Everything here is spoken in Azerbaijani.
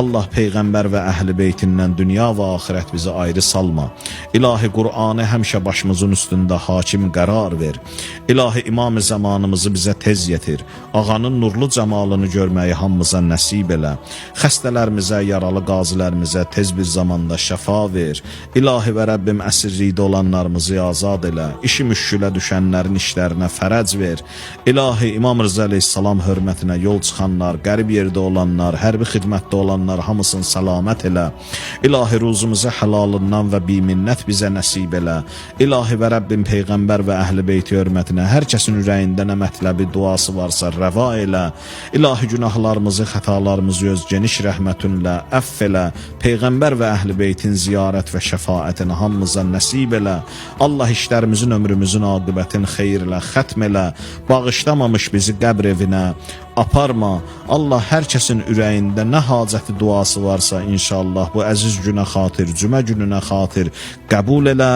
Allah Peyğəmbər və əhl-i beytindən dünya və axirət bizi ayrı salma. İlahi Qur'anı həmişə başımızın üstündə hakim qərar ver. İlahi İmam-ı zamanımızı bizə tez yetir. Ağanın nurlu cəmalını görməyi hamımıza nəsib elə. Xəstələrimizə, yaralı qazilərimizə tez bir zamanda şəfa ver. İlahi və Rəbbim əsirlikdə olanlarımızı azad elə. İşi müşkülə düşənlərin işlərinə fərəc ver. İlahi İmam Rıza əleyhissalam hörmətinə yol çıxanlar, qərib yerdə olanlar, hərbi xidmətdə olanlar hamısını səlamət elə. İlahi ruzumuzu həlalından və biminnət bizə nəsib elə. İlahi və Rəbbim Peyğəmbər və əhl-i beyti hörmətinə hər kəsin ürəyində nə mətləbi duası varsa rəva elə. İlahi günahlarımızı, xətalarımızı öz geniş rəhmətinlə əff elə. Peyğəmbər və əhl-i beytin ziyarət və şəfaətini hamımıza nəsib elə. Allah işlərimizin, ömrümüzün aqibətini xeyirlə xətm elə. Bağışlamamış bizi qəbr evinə aparma. Allah hər kəsin ürəyində nə hacəti duası varsa inşallah bu əziz günə xatir, cümə gününə xatir qəbul elə.